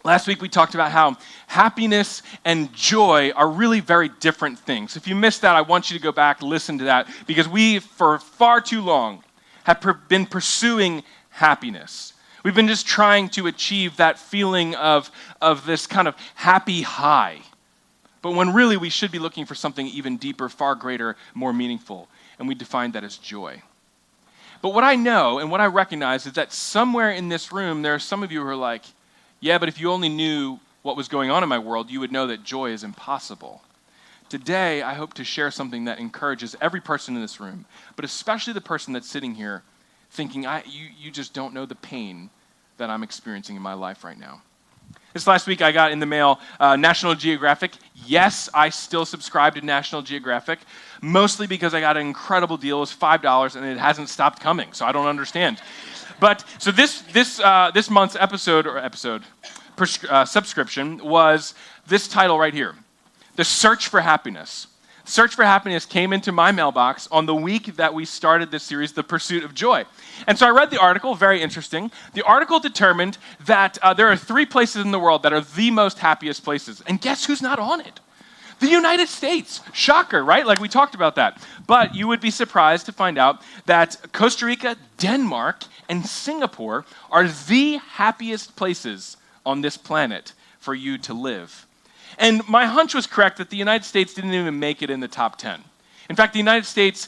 Last week we talked about how happiness and joy are really very different things. If you missed that, I want you to go back, listen to that, because we, for far too long, have been pursuing happiness. We've been just trying to achieve that feeling of this kind of happy high. But when really we should be looking for something even deeper, far greater, more meaningful, and we define that as joy. But what I know and what I recognize is that somewhere in this room, there are some of you who are like, yeah, but if you only knew what was going on in my world, you would know that joy is impossible. Today, I hope to share something that encourages every person in this room, but especially the person that's sitting here thinking, you just don't know the pain that I'm experiencing in my life right now. This last week, I got in the mail National Geographic. Yes, I still subscribe to National Geographic, mostly because I got an incredible deal. It was $5, and it hasn't stopped coming, so I don't understand. But so this month's subscription was this title right here, The Search for Happiness. Search for Happiness came into my mailbox on the week that we started this series, The Pursuit of Joy. And so I read the article, very interesting. The article determined that there are 3 places in the world that are the most happiest places. And guess who's not on it? The United States. Shocker, right? Like we talked about that. But you would be surprised to find out that Costa Rica, Denmark, and Singapore are the happiest places on this planet for you to live. And my hunch was correct that the United States didn't even make it in the top 10. In fact, the United States,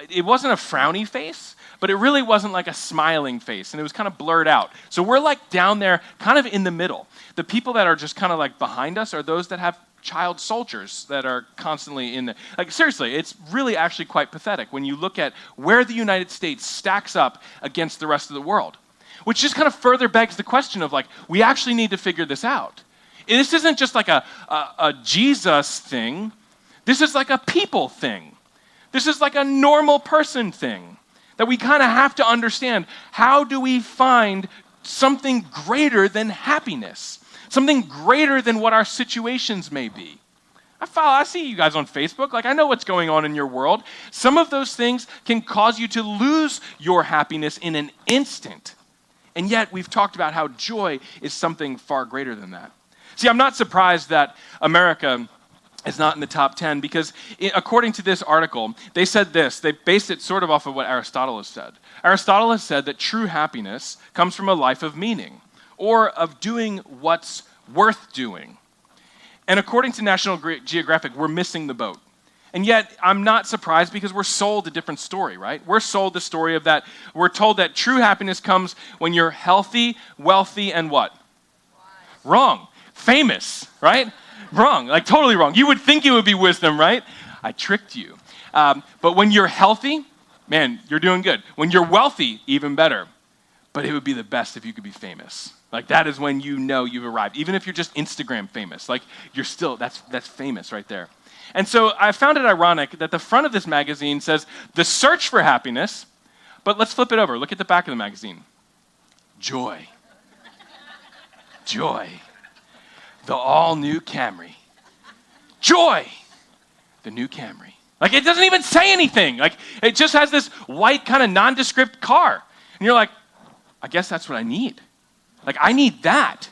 it wasn't a frowny face, but it really wasn't like a smiling face, and it was kind of blurred out. So we're like down there, kind of in the middle. The people that are just kind of like behind us are those that have child soldiers that are constantly in the, like seriously, it's really actually quite pathetic when you look at where the United States stacks up against the rest of the world, which just kind of further begs the question of like, we actually need to figure this out. This isn't just like a Jesus thing. This is like a people thing. This is like a normal person thing that we kind of have to understand. How do we find something greater than happiness? Something greater than what our situations may be. I see you guys on Facebook. Like, I know what's going on in your world. Some of those things can cause you to lose your happiness in an instant. And yet, we've talked about how joy is something far greater than that. See, I'm not surprised that America is not in the top 10 because according to this article, they said this. They based it sort of off of what Aristotle has said. Aristotle has said that true happiness comes from a life of meaning, or of doing what's worth doing. And according to National Geographic, we're missing the boat. And yet, I'm not surprised because we're sold a different story, right? We're sold the story of that. We're told that true happiness comes when you're healthy, wealthy, and what? Wrong. Famous, right? Wrong. Like totally wrong. You would think it would be wisdom, right? I tricked you. But when you're healthy, man, you're doing good. When you're wealthy, even better. But it would be the best if you could be famous. Like that is when you know you've arrived. Even if you're just Instagram famous, like you're still, that's famous right there. And so I found it ironic that the front of this magazine says, The Search for Happiness, but let's flip it over. Look at the back of the magazine. Joy. Joy. The all-new Camry. Joy. The new Camry. Like it doesn't even say anything. Like it just has this white kind of nondescript car. And you're like, I guess that's what I need. Like, I need that.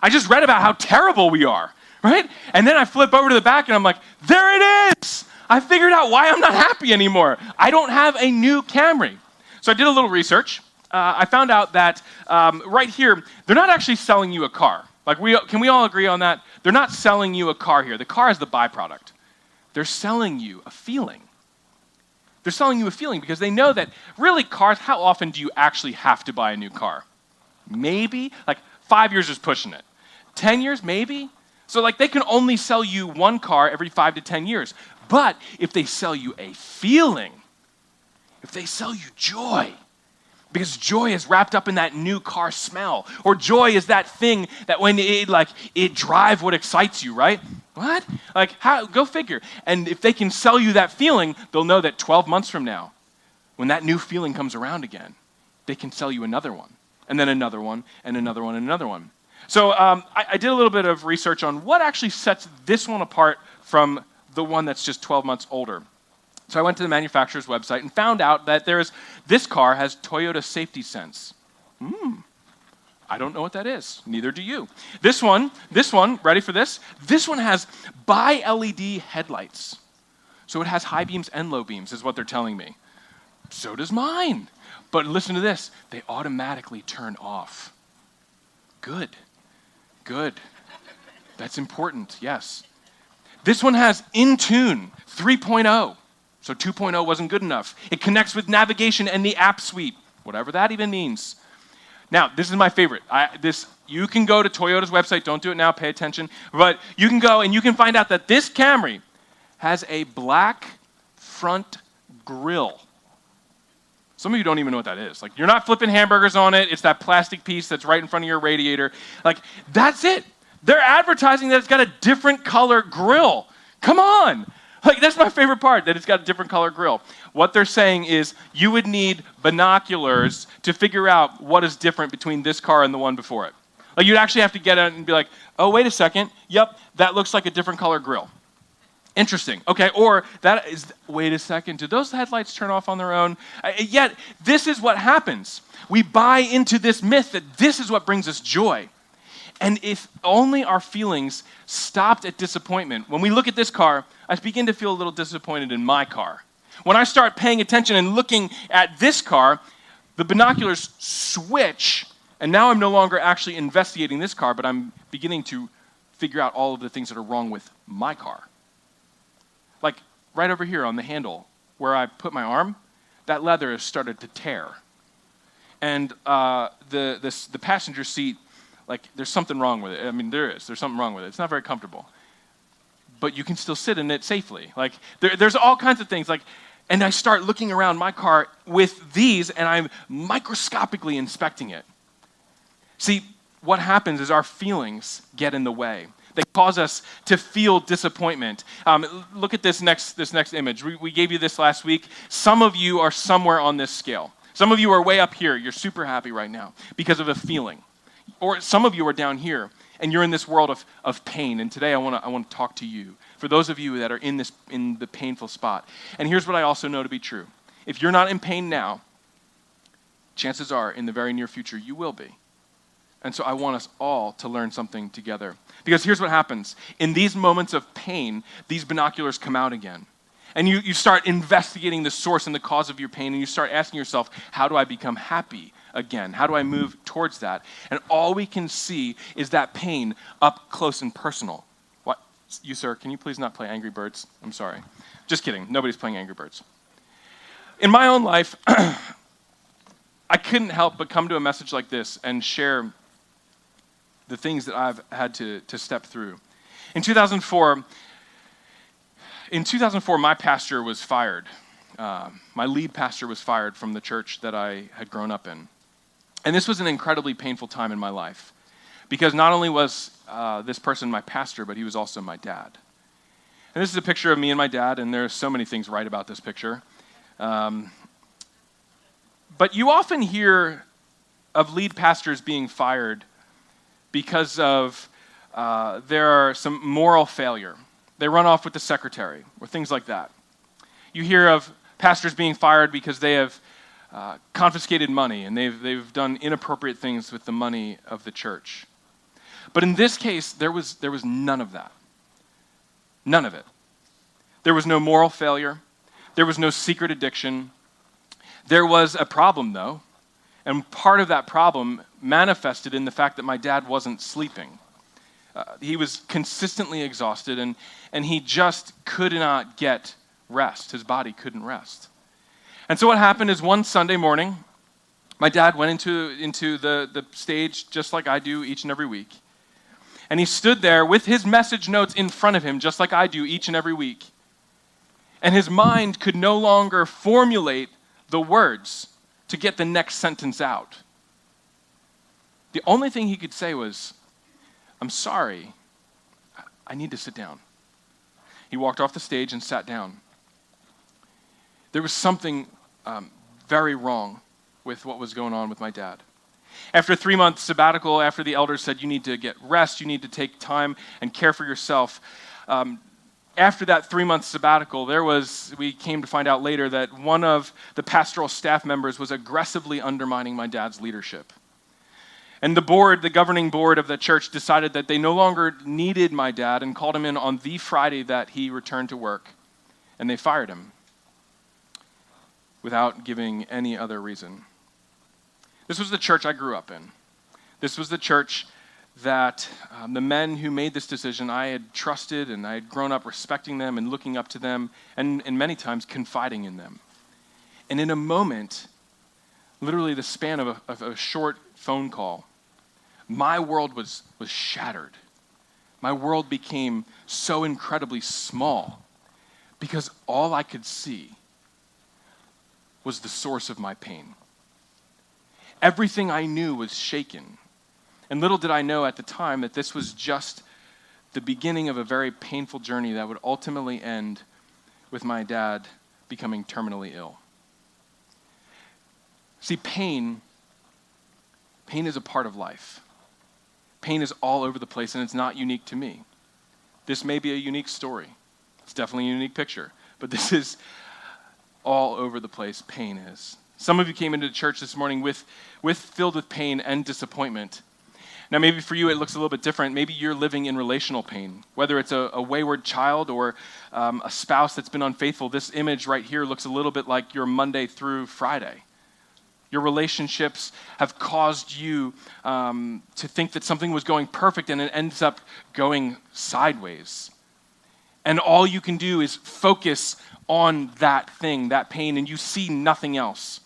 I just read about how terrible we are, right? And then I flip over to the back and I'm like, there it is. I figured out why I'm not happy anymore. I don't have a new Camry. So I did a little research. I found out that right here, they're not actually selling you a car. Like, can we all agree on that? They're not selling you a car here. The car is the byproduct. They're selling you a feeling. They're selling you a feeling because they know that really cars, how often do you actually have to buy a new car? Maybe, like 5 years is pushing it. 10 years, maybe. So like they can only sell you one car every 5 to 10 years. But if they sell you a feeling, if they sell you joy, because joy is wrapped up in that new car smell, or joy is that thing that when it drives what excites you, right? What? Like, how? Go figure. And if they can sell you that feeling, they'll know that 12 months from now, when that new feeling comes around again, they can sell you another one, and then another one, and another one, and another one. So I did a little bit of research on what actually sets this one apart from the one that's just 12 months older. So I went to the manufacturer's website and found out that this car has Toyota Safety Sense. I don't know what that is. Neither do you. This one, ready for this? This one has bi-LED headlights. So it has high beams and low beams, is what they're telling me. So does mine. But listen to this. They automatically turn off. Good. That's important, yes. This one has InTune 3.0. So 2.0 wasn't good enough. It connects with navigation and the app suite, whatever that even means. Now, this is my favorite. You can go to Toyota's website. Don't do it now. Pay attention. But you can go and you can find out that this Camry has a black front grille. Some of you don't even know what that is. Like, you're not flipping hamburgers on it. It's that plastic piece that's right in front of your radiator. Like, that's it. They're advertising that it's got a different color grille. Come on. Like, that's my favorite part, that it's got a different color grille. What they're saying is you would need binoculars to figure out what is different between this car and the one before it. Like, you'd actually have to get out and be like, oh, wait a second. Yep, that looks like a different color grille. Interesting. Okay, or that is, wait a second, do those headlights turn off on their own? Yet, this is what happens. We buy into this myth that this is what brings us joy. And if only our feelings stopped at disappointment. When we look at this car, I begin to feel a little disappointed in my car. When I start paying attention and looking at this car, the binoculars switch, and now I'm no longer actually investigating this car, but I'm beginning to figure out all of the things that are wrong with my car. Like right over here on the handle where I put my arm, that leather has started to tear. And the passenger seat, like, there's something wrong with it. I mean, there's something wrong with it. It's not very comfortable. But you can still sit in it safely. Like, there's all kinds of things. Like, and I start looking around my car with these, and I'm microscopically inspecting it. See, what happens is our feelings get in the way. They cause us to feel disappointment. Look at this next image. We gave you this last week. Some of you are somewhere on this scale. Some of you are way up here. You're super happy right now because of a feeling. Or some of you are down here, and you're in this world of pain. And today I want to talk to you. For those of you that are in the painful spot. And here's what I also know to be true. If you're not in pain now, chances are in the very near future you will be. And so I want us all to learn something together. Because here's what happens. In these moments of pain, these binoculars come out again. And you start investigating the source and the cause of your pain, and you start asking yourself, how do I become happy again? How do I move towards that? And all we can see is that pain up close and personal. What? You, sir, can you please not play Angry Birds? I'm sorry. Just kidding. Nobody's playing Angry Birds. In my own life, I couldn't help but come to a message like this and share the things that I've had to step through. In 2004, my pastor was fired. My lead pastor was fired from the church that I had grown up in. And this was an incredibly painful time in my life because not only was this person my pastor, but he was also my dad. And this is a picture of me and my dad, and there are so many things right about this picture. But you often hear of lead pastors being fired because of there are some moral failure. They run off with the secretary or things like that. You hear of pastors being fired because they have confiscated money and they've done inappropriate things with the money of the church. But in this case, there was none of that. None of it. There was no moral failure. There was no secret addiction. There was a problem, though, and part of that problem manifested in the fact that my dad wasn't sleeping. He was consistently exhausted, and he just could not get rest. His body couldn't rest. And so what happened is one Sunday morning, my dad went into the stage just like I do each and every week. And he stood there with his message notes in front of him just like I do each and every week. And his mind could no longer formulate the words to get the next sentence out. The only thing he could say was, "I'm sorry, I need to sit down." He walked off the stage and sat down. There was something very wrong with what was going on with my dad. After a 3-month sabbatical, after the elders said, you need to get rest, you need to take time and care for yourself. After that 3-month sabbatical, we came to find out later that one of the pastoral staff members was aggressively undermining my dad's leadership. And the governing board of the church decided that they no longer needed my dad and called him in on the Friday that he returned to work. And they fired him without giving any other reason. This was the church I grew up in. This was the church that the men who made this decision, I had trusted and I had grown up respecting them and looking up to them and many times confiding in them. And in a moment, literally the span of a short phone call, my world was shattered. My world became so incredibly small because all I could see was the source of my pain. Everything I knew was shaken. And little did I know at the time that this was just the beginning of a very painful journey that would ultimately end with my dad becoming terminally ill. See, pain is a part of life. Pain is all over the place, and it's not unique to me. This may be a unique story. It's definitely a unique picture, but this is all over the place. Pain is. Some of you came into church this morning filled with pain and disappointment. Now, maybe for you it looks a little bit different. Maybe you're living in relational pain, whether it's a wayward child or a spouse that's been unfaithful. This image right here looks a little bit like your Monday through Friday. Your relationships have caused you to think that something was going perfect and it ends up going sideways. And all you can do is focus on that thing, that pain, and you see nothing else.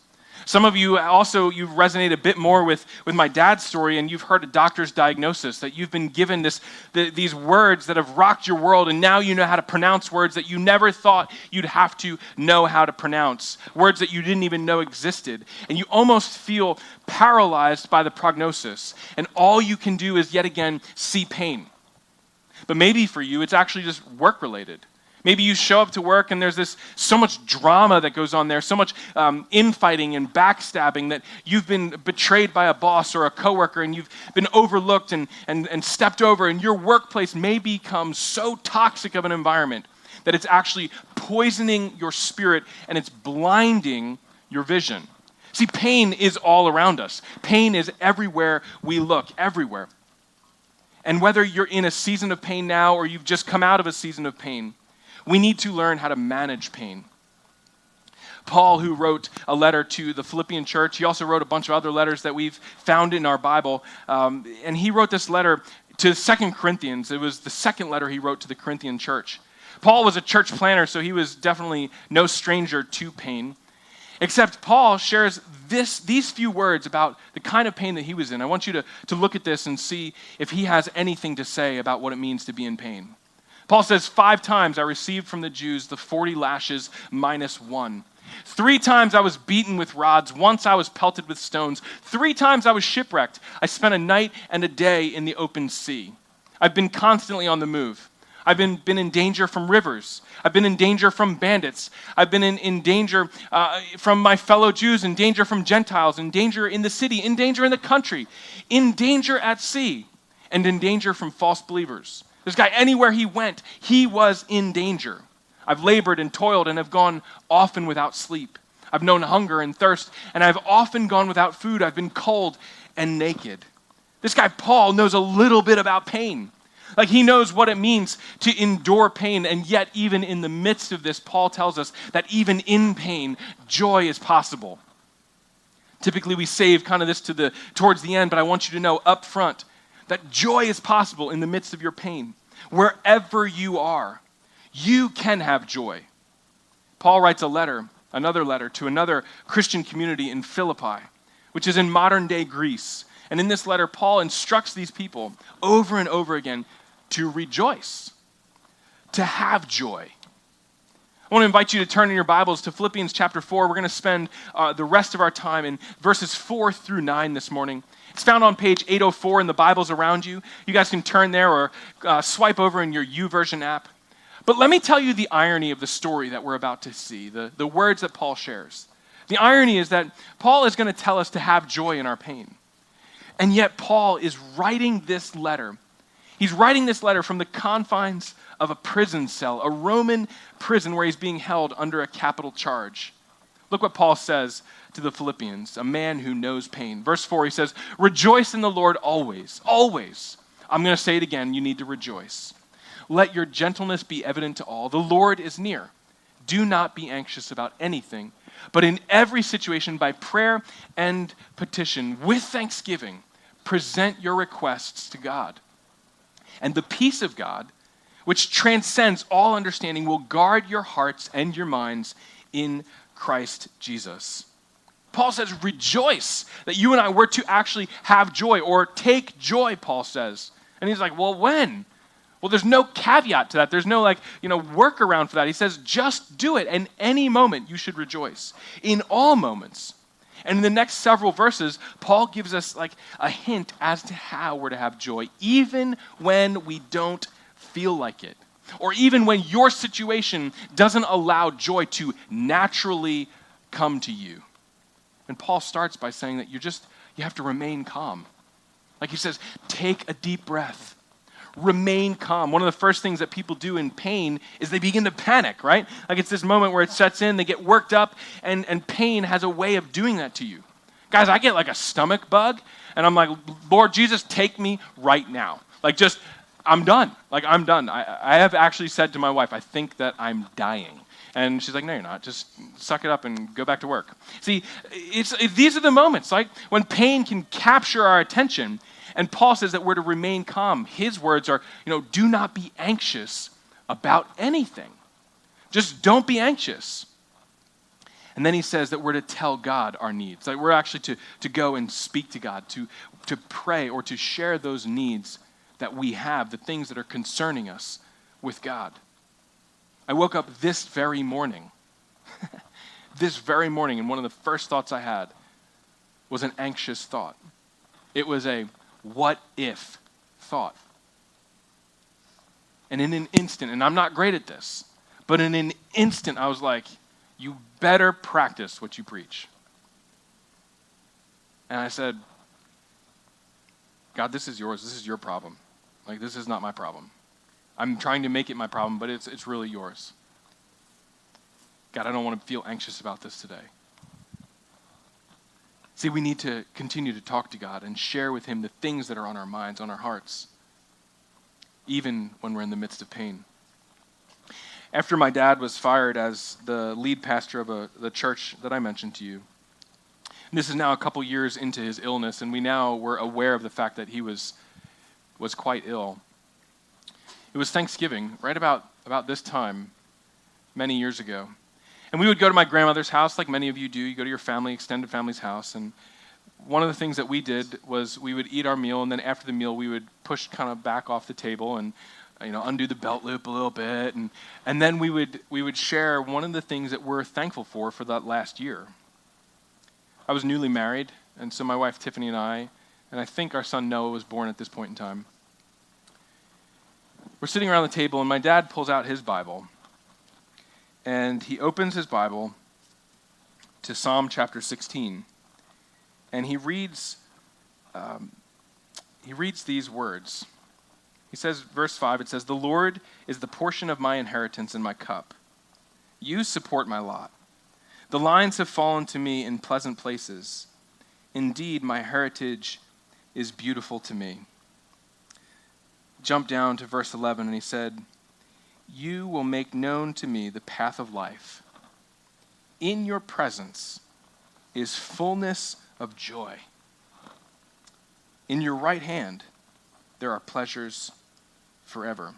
Some of you also, you've resonated a bit more with my dad's story, and you've heard a doctor's diagnosis, that you've been given these words that have rocked your world, and now you know how to pronounce words that you never thought you'd have to know how to pronounce, words that you didn't even know existed. And you almost feel paralyzed by the prognosis, and all you can do is yet again see pain. But maybe for you, it's actually just work-related. Maybe you show up to work and there's so much drama that goes on there, so much infighting and backstabbing that you've been betrayed by a boss or a coworker and you've been overlooked and stepped over, and your workplace may become so toxic of an environment that it's actually poisoning your spirit and it's blinding your vision. See, pain is all around us. Pain is everywhere we look, everywhere. And whether you're in a season of pain now or you've just come out of a season of pain, we need to learn how to manage pain. Paul, who wrote a letter to the Philippian church, he also wrote a bunch of other letters that we've found in our Bible. And he wrote this letter to 2 Corinthians. It was the second letter he wrote to the Corinthian church. Paul was a church planner, so he was definitely no stranger to pain. Except Paul shares these few words about the kind of pain that he was in. I want you to look at this and see if he has anything to say about what it means to be in pain. Paul says, 5 times I received from the Jews the 40 lashes minus 1. 3 times I was beaten with rods. Once I was pelted with stones. 3 times I was shipwrecked. I spent a night and a day in the open sea. I've been constantly on the move. I've been in danger from rivers. I've been in danger from bandits. I've been in danger from my fellow Jews, in danger from Gentiles, in danger in the city, in danger in the country, in danger at sea, and in danger from false believers. This guy, anywhere he went, he was in danger. I've labored and toiled and have gone often without sleep. I've known hunger and thirst, and I've often gone without food. I've been cold and naked. This guy, Paul, knows a little bit about pain. Like, he knows what it means to endure pain, and yet even in the midst of this, Paul tells us that even in pain, joy is possible. Typically, we save kind of this towards the end, but I want you to know up front that joy is possible in the midst of your pain. Wherever you are, you can have joy. Paul writes another letter to another Christian community in Philippi, which is in modern-day Greece. And in this letter, Paul instructs these people over and over again to rejoice, to have joy. I want to invite you to turn in your Bibles to Philippians chapter 4. We're going to spend the rest of our time in verses 4 through 9 this morning. It's found on page 804 in the Bibles around you. You guys can turn there or swipe over in your YouVersion app. But let me tell you the irony of the story that we're about to see, the words that Paul shares. The irony is that Paul is going to tell us to have joy in our pain. And yet Paul is writing this letter. He's writing this letter from the confines of a prison cell, a Roman prison where he's being held under a capital charge. Look what Paul says to the Philippians, a man who knows pain. Verse 4, he says, rejoice in the Lord always, always. I'm going to say it again, you need to rejoice. Let your gentleness be evident to all. The Lord is near. Do not be anxious about anything, but in every situation by prayer and petition, with thanksgiving, present your requests to God. And the peace of God, which transcends all understanding, will guard your hearts and your minds in Christ Jesus. Paul says, rejoice that you and I were to actually have joy, or take joy, Paul says. And he's like, well, when? Well, there's no caveat to that. There's no workaround for that. He says, just do it. And any moment you should rejoice. In all moments. And in the next several verses, Paul gives us a hint as to how we're to have joy, even when we don't feel like it. Or even when your situation doesn't allow joy to naturally come to you. And Paul starts by saying that you have to remain calm. Like he says, take a deep breath. Remain calm. One of the first things that people do in pain is they begin to panic, right? Like it's this moment where it sets in, they get worked up, and pain has a way of doing that to you. Guys, I get like a stomach bug, and I'm like, Lord Jesus, take me right now. I'm done. I'm done. I have actually said to my wife, I think that I'm dying. And she's like, no, you're not. Just suck it up and go back to work. See, these are the moments, when pain can capture our attention. And Paul says that we're to remain calm. His words are, do not be anxious about anything. Just don't be anxious. And then he says that we're to tell God our needs. We're actually to go and speak to God, to pray or to share those needs that we have, the things that are concerning us with God. I woke up this very morning, and one of the first thoughts I had was an anxious thought. It was a what if thought. And in an instant, and I'm not great at this, but in an instant I was like, you better practice what you preach. And I said, God, this is yours. This is your problem. This is not my problem. I'm trying to make it my problem, but it's really yours. God, I don't want to feel anxious about this today. See, we need to continue to talk to God and share with him the things that are on our minds, on our hearts, even when we're in the midst of pain. After my dad was fired as the lead pastor of the church that I mentioned to you, and this is now a couple years into his illness, and we now were aware of the fact that he was quite ill. It was Thanksgiving, right about this time, many years ago. And we would go to my grandmother's house, like many of you do. You go to your extended family's house. And one of the things that we did was we would eat our meal, and then after the meal, we would push kind of back off the table and undo the belt loop a little bit. And then we would share one of the things that we're thankful for that last year. I was newly married, and so my wife Tiffany and I think our son Noah was born at this point in time. We're sitting around the table, and my dad pulls out his Bible, and he opens his Bible to Psalm chapter 16, and he reads these words. He says, verse 5, it says, "The Lord is the portion of my inheritance and my cup. You support my lot. The lines have fallen to me in pleasant places. Indeed, my heritage is beautiful to me." Jump down to verse 11, and he said, "You will make known to me the path of life. In your presence is fullness of joy. In your right hand there are pleasures forever."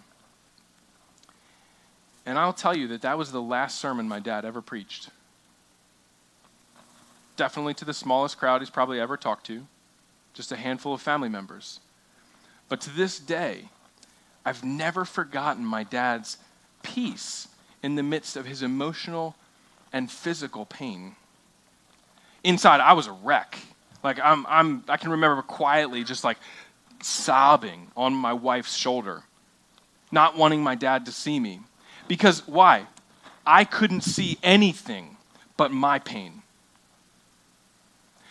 And I'll tell you that was the last sermon my dad ever preached. Definitely to the smallest crowd he's probably ever talked to, just a handful of family members. But to this day, I've never forgotten my dad's peace in the midst of his emotional and physical pain. Inside, I was a wreck. I can remember quietly just sobbing on my wife's shoulder, not wanting my dad to see me. Because why? I couldn't see anything but my pain.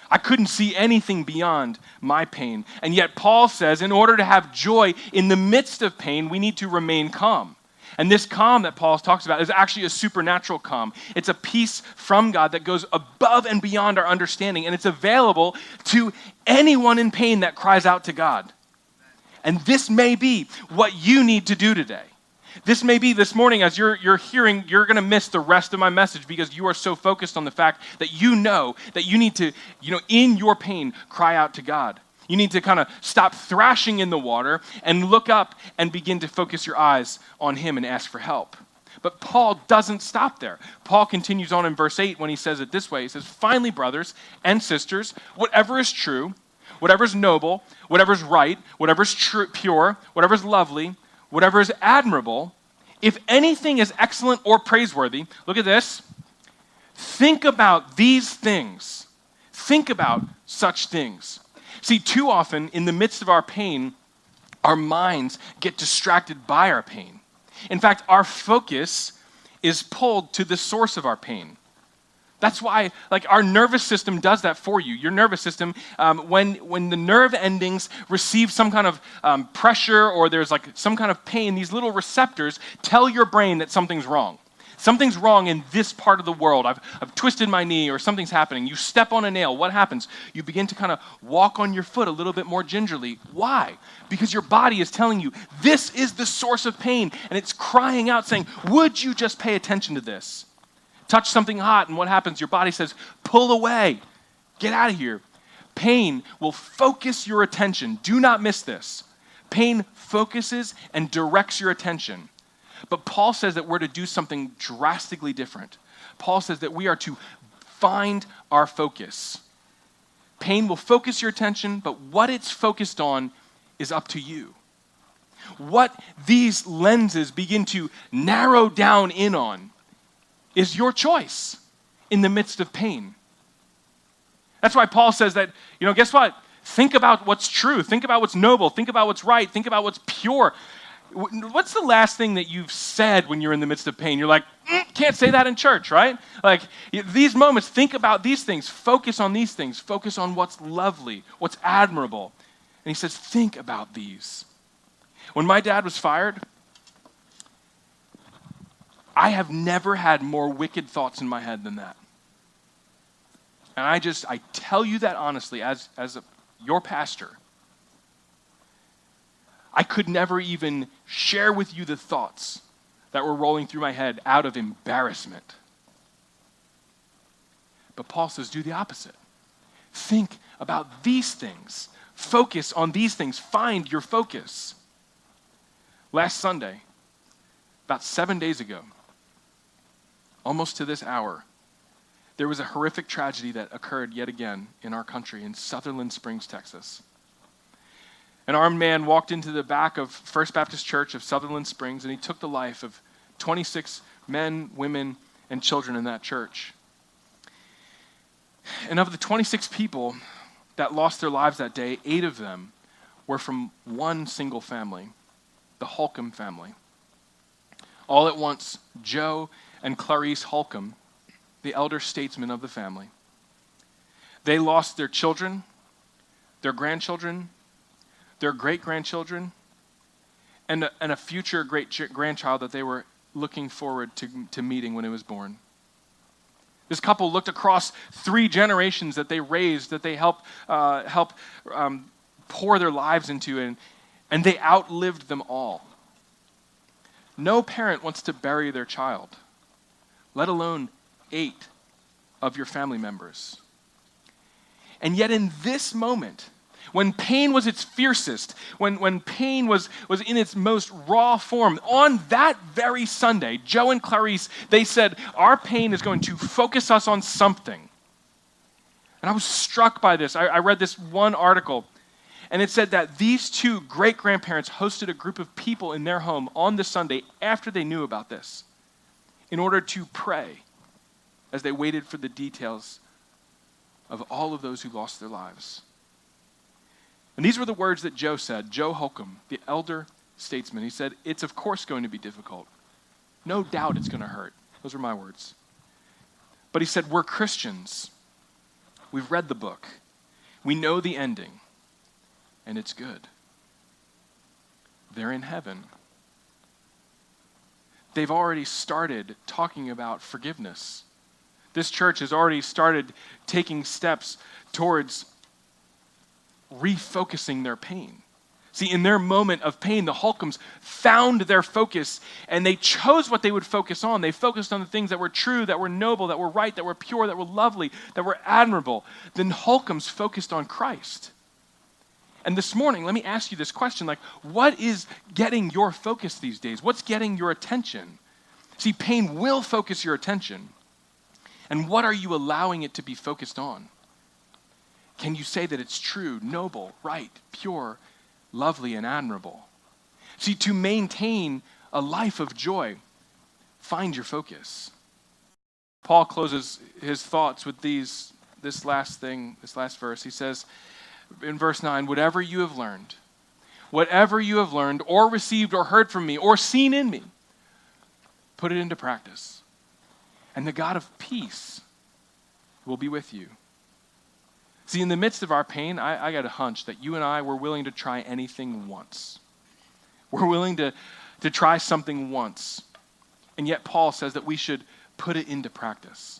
I couldn't see anything beyond my pain. And yet Paul says in order to have joy in the midst of pain, we need to remain calm. And this calm that Paul talks about is actually a supernatural calm. It's a peace from God that goes above and beyond our understanding, and it's available to anyone in pain that cries out to God. And this may be what you need to do today. This may be this morning as you're hearing, you're going to miss the rest of my message because you are so focused on the fact that you know that you need to, in your pain, cry out to God. You need to kind of stop thrashing in the water and look up and begin to focus your eyes on him and ask for help. But Paul doesn't stop there. Paul continues on in verse 8 when he says it this way. He says, "Finally, brothers and sisters, whatever is true, whatever is noble, whatever is right, whatever is pure, whatever is lovely, whatever is admirable, if anything is excellent or praiseworthy," look at this, "think about these things." Think about such things. See, too often in the midst of our pain, our minds get distracted by our pain. In fact, our focus is pulled to the source of our pain. That's why, our nervous system does that for you. Your nervous system, when the nerve endings receive some kind of pressure or there's some kind of pain, these little receptors tell your brain that something's wrong. Something's wrong in this part of the world. I've twisted my knee or something's happening. You step on a nail. What happens? You begin to kind of walk on your foot a little bit more gingerly. Why? Because your body is telling you this is the source of pain, and it's crying out saying, would you just pay attention to this? Touch something hot, and what happens? Your body says, pull away. Get out of here. Pain will focus your attention. Do not miss this. Pain focuses and directs your attention. But Paul says that we're to do something drastically different. Paul says that we are to find our focus. Pain will focus your attention, but what it's focused on is up to you. What these lenses begin to narrow down in on is your choice in the midst of pain. That's why Paul says that, guess what? Think about what's true. Think about what's noble. Think about what's right. Think about what's pure. What's the last thing that you've said when you're in the midst of pain? You're like, can't say that in church, right? These moments, think about these things. Focus on these things. Focus on what's lovely, what's admirable. And he says, think about these. When my dad was fired, I have never had more wicked thoughts in my head than that. And I tell you that honestly as your pastor. I could never even share with you the thoughts that were rolling through my head out of embarrassment. But Paul says, do the opposite. Think about these things. Focus on these things. Find your focus. Last Sunday, about 7 days ago, almost to this hour, there was a horrific tragedy that occurred yet again in our country in Sutherland Springs, Texas. An armed man walked into the back of First Baptist Church of Sutherland Springs, and he took the life of 26 men, women, and children in that church. And of the 26 people that lost their lives that day, 8 of them were from one single family, the Holcomb family. All at once, Joe and Clarice Holcomb, the elder statesmen of the family, they lost their children, their grandchildren, their great-grandchildren, and a future great-grandchild that they were looking forward to meeting when it was born. This couple looked across 3 generations that they raised, that they helped pour their lives into, and they outlived them all. No parent wants to bury their child, let alone 8 of your family members. And yet in this moment, when pain was its fiercest, when pain was in its most raw form, on that very Sunday, Joe and Clarice, they said, our pain is going to focus us on something. And I was struck by this. I read this one article, and it said that these 2 great-grandparents hosted a group of people in their home on the Sunday after they knew about this in order to pray as they waited for the details of all of those who lost their lives. And these were the words that Joe said, Joe Holcomb, the elder statesman. He said, it's of course going to be difficult. No doubt it's going to hurt. Those are my words. But he said, we're Christians. We've read the book. We know the ending. And it's good. They're in heaven. they've already started talking about forgiveness. This church has already started taking steps towards refocusing their pain. See, in their moment of pain, the Holcombs found their focus, and they chose what they would focus on. They focused on the things that were true, that were noble, that were right, that were pure, that were lovely, that were admirable. The Holcombs focused on Christ. And this morning, let me ask you this question, like, what is getting your focus these days? What's getting your attention? See, pain will focus your attention. And what are you allowing it to be focused on? Can you say that it's true, noble, right, pure, lovely, and admirable? See, to maintain a life of joy, find your focus. Paul closes his thoughts with this last verse. He says in verse 9, whatever you have learned or received or heard from me or seen in me, put it into practice. And the God of peace will be with you. See, in the midst of our pain, I got a hunch that you and I were willing to try anything once. We're willing to try something once. And yet Paul says that we should put it into practice.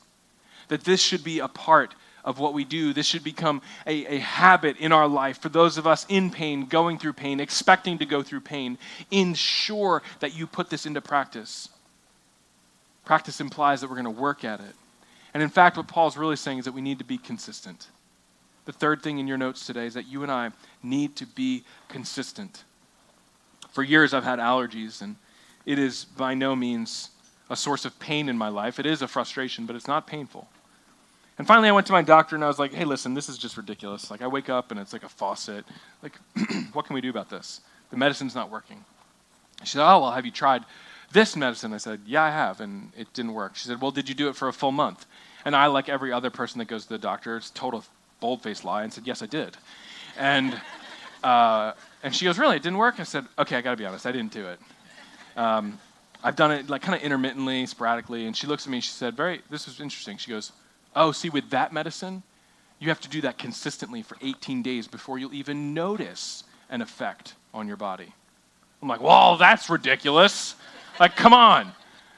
That this should be a part of what we do. This should become a habit in our life. For those of us in pain, going through pain, expecting to go through pain, ensure that you put this into practice. Practice implies that we're going to work at it. And in fact, what Paul's really saying is that we need to be consistent. The third thing in your notes today is that you and I need to be consistent. For years, I've had allergies, and it is by no means a source of pain in my life. It is a frustration, but it's not painful. And finally, I went to my doctor, and I was like, hey, listen, this is just ridiculous. Like, I wake up, and it's like a faucet. Like, what can we do about this? The medicine's not working. She said, oh, well, have you tried this medicine? I said, yeah, I have, and it didn't work. She said, well, did you do it for a full month? And I, like every other person that goes to the doctor, it's total bold-faced lie, and said, yes, I did. And she goes, really, it didn't work? I said, okay, I got to be honest, I didn't do it. I've done it like kind of intermittently, sporadically, and she looks at me and she said, this was interesting. She goes, oh, see, with that medicine, you have to do that consistently for 18 days before you'll even notice an effect on your body. I'm like, well, that's ridiculous. Like, come on.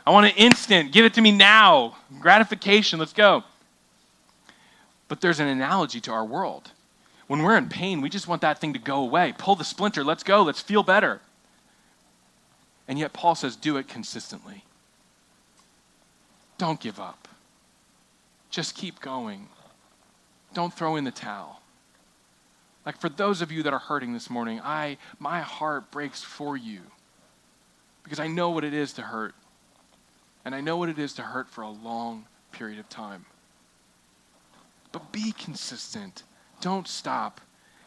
I want an instant. Give it to me now. Gratification. Let's go. But there's an analogy to our world. When we're in pain, we just want that thing to go away. Pull the splinter. Let's go. Let's feel better. And yet Paul says, do it consistently. Don't give up. Just keep going. Don't throw in the towel. Like, for those of you that are hurting this morning, my heart breaks for you because I know what it is to hurt. And I know what it is to hurt for a long period of time. But be consistent. Don't stop.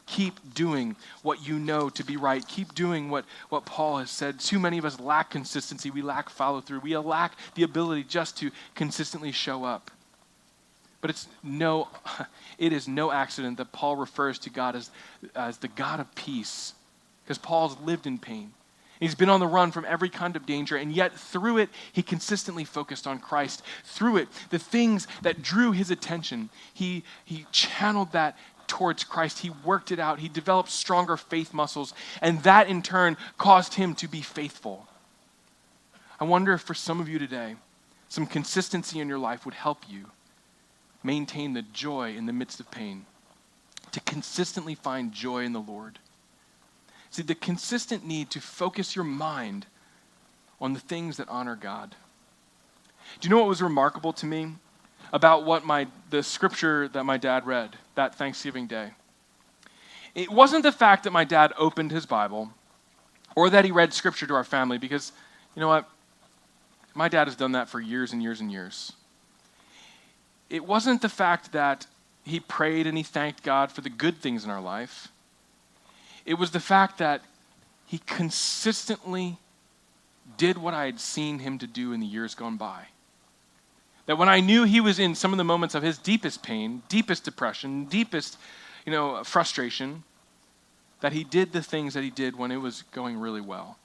Keep doing what you know to be right. Keep doing what Paul has said. Too many of us lack consistency. We lack follow-through. We lack the ability just to consistently show up. But it is no accident that Paul refers to God as the God of peace, because Paul's lived in pain. He's been on the run from every kind of danger, and yet through it, he consistently focused on Christ. Through it, the things that drew his attention, he channeled that towards Christ. He worked it out. He developed stronger faith muscles, and that in turn caused him to be faithful. I wonder if for some of you today, some consistency in your life would help you maintain the joy in the midst of pain, to consistently find joy in the Lord. See, the consistent need to focus your mind on the things that honor God. Do you know what was remarkable to me about the scripture that my dad read that Thanksgiving Day? It wasn't the fact that my dad opened his Bible or that he read scripture to our family, because, you know what? My dad has done that for years and years and years. It wasn't the fact that he prayed and he thanked God for the good things in our life. It was the fact that he consistently did what I had seen him to do in the years gone by. That when I knew he was in some of the moments of his deepest pain, deepest depression, deepest, frustration, that he did the things that he did when it was going really well.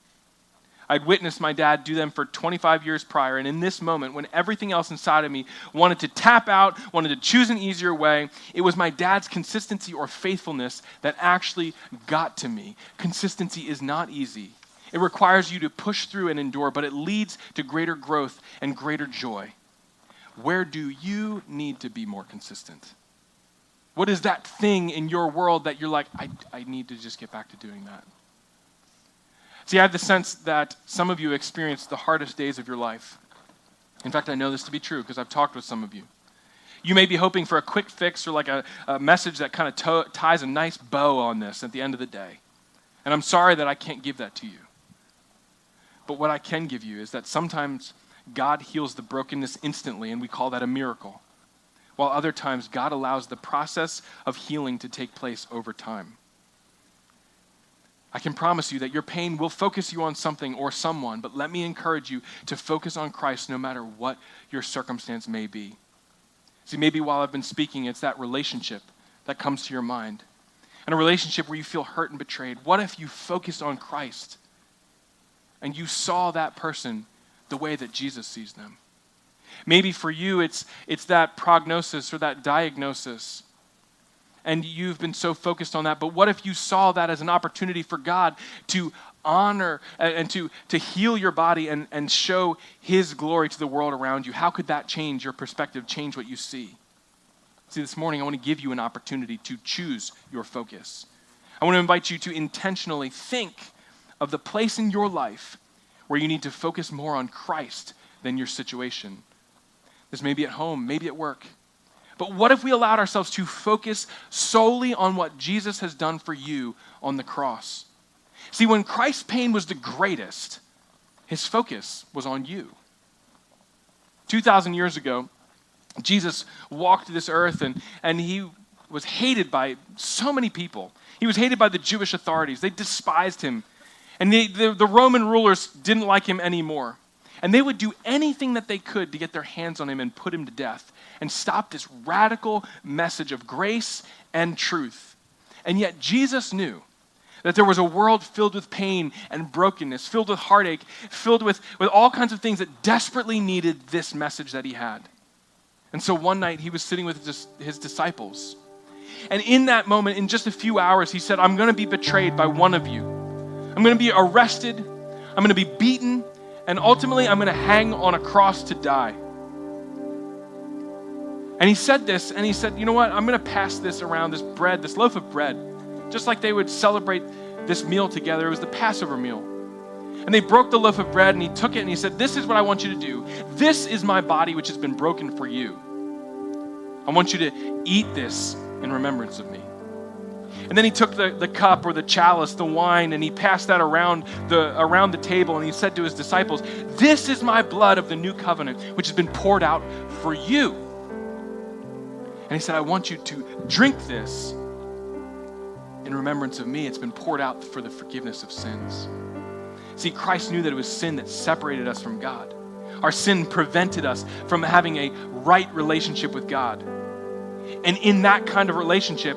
I'd witnessed my dad do them for 25 years prior, and in this moment, when everything else inside of me wanted to tap out, wanted to choose an easier way, it was my dad's consistency or faithfulness that actually got to me. Consistency is not easy. It requires you to push through and endure, but it leads to greater growth and greater joy. Where do you need to be more consistent? What is that thing in your world that you're like, I need to just get back to doing that? See, I have the sense that some of you experienced the hardest days of your life. In fact, I know this to be true because I've talked with some of you. You may be hoping for a quick fix or like a message that kind of ties a nice bow on this at the end of the day. And I'm sorry that I can't give that to you. But what I can give you is that sometimes God heals the brokenness instantly, and we call that a miracle. While other times, God allows the process of healing to take place over time. I can promise you that your pain will focus you on something or someone, but let me encourage you to focus on Christ no matter what your circumstance may be. See, maybe while I've been speaking, it's that relationship that comes to your mind. And a relationship where you feel hurt and betrayed. What if you focused on Christ and you saw that person the way that Jesus sees them? Maybe for you, it's that prognosis or that diagnosis, and you've been so focused on that. But what if you saw that as an opportunity for God to honor and to heal your body and show his glory to the world around you? How could that change your perspective, change what you see? See, this morning I want to give you an opportunity to choose your focus. I want to invite you to intentionally think of the place in your life where you need to focus more on Christ than your situation. This may be at home, maybe at work. But what if we allowed ourselves to focus solely on what Jesus has done for you on the cross? See, when Christ's pain was the greatest, his focus was on you. 2,000 years ago, Jesus walked this earth and he was hated by so many people. He was hated by the Jewish authorities. They despised him. And the Roman rulers didn't like him anymore. And they would do anything that they could to get their hands on him and put him to death and stop this radical message of grace and truth. And yet Jesus knew that there was a world filled with pain and brokenness, filled with heartache, filled with all kinds of things that desperately needed this message that he had. And so one night he was sitting with his disciples. And in that moment, in just a few hours, he said, I'm going to be betrayed by one of you. I'm going to be arrested. I'm going to be beaten. And ultimately, I'm going to hang on a cross to die. And he said this, and he said, you know what? I'm going to pass this around, this bread, this loaf of bread, just like they would celebrate this meal together. It was the Passover meal. And they broke the loaf of bread, and he took it, and he said, this is what I want you to do. This is my body, which has been broken for you. I want you to eat this in remembrance of me. And then he took the cup or the chalice, the wine, and he passed that around the table, and he said to his disciples, this is my blood of the new covenant, which has been poured out for you. And he said, I want you to drink this in remembrance of me. It's been poured out for the forgiveness of sins. See, Christ knew that it was sin that separated us from God. Our sin prevented us from having a right relationship with God. And in that kind of relationship,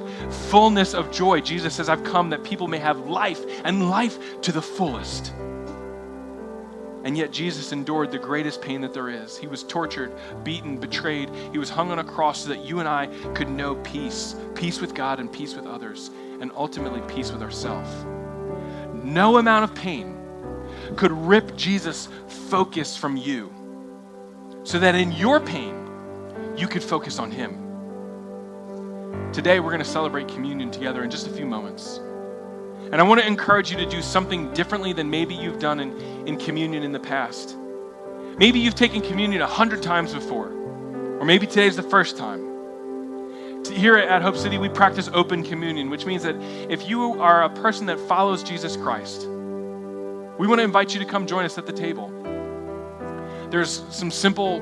fullness of joy, Jesus says, I've come that people may have life and life to the fullest. And yet Jesus endured the greatest pain that there is. He was tortured, beaten, betrayed. He was hung on a cross so that you and I could know peace, peace with God and peace with others, and ultimately peace with ourselves. No amount of pain could rip Jesus' focus from you so that in your pain, you could focus on him. Today, we're going to celebrate communion together in just a few moments. And I want to encourage you to do something differently than maybe you've done in communion in the past. Maybe you've taken communion 100 times before, or maybe today's the first time. Here at Hope City, we practice open communion, which means that if you are a person that follows Jesus Christ, we want to invite you to come join us at the table. There's some simple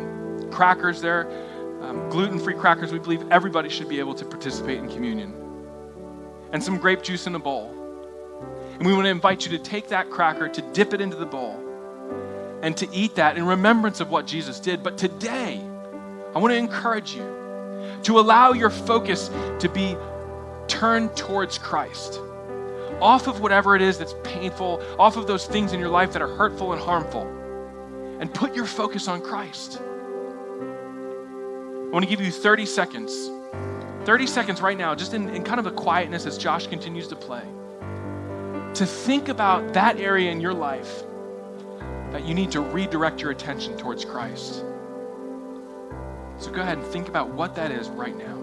crackers there, gluten-free crackers. We believe everybody should be able to participate in communion. And some grape juice in a bowl. And we want to invite you to take that cracker, to dip it into the bowl, and to eat that in remembrance of what Jesus did. But today, I want to encourage you to allow your focus to be turned towards Christ. Off of whatever it is that's painful, off of those things in your life that are hurtful and harmful, and put your focus on Christ. I want to give you 30 seconds. 30 seconds right now, just in kind of the quietness as Josh continues to play. to think about that area in your life that you need to redirect your attention towards Christ. So go ahead and think about what that is right now.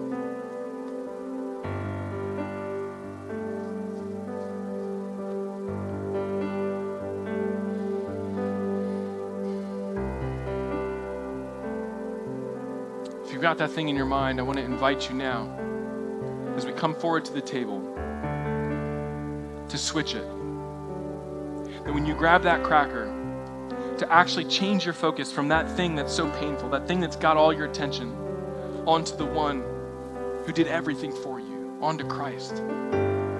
If you've got that thing in your mind, I want to invite you now, as we come forward to the table, to switch it. That when you grab that cracker, to actually change your focus from that thing that's so painful, that thing that's got all your attention, onto the one who did everything for you, onto Christ.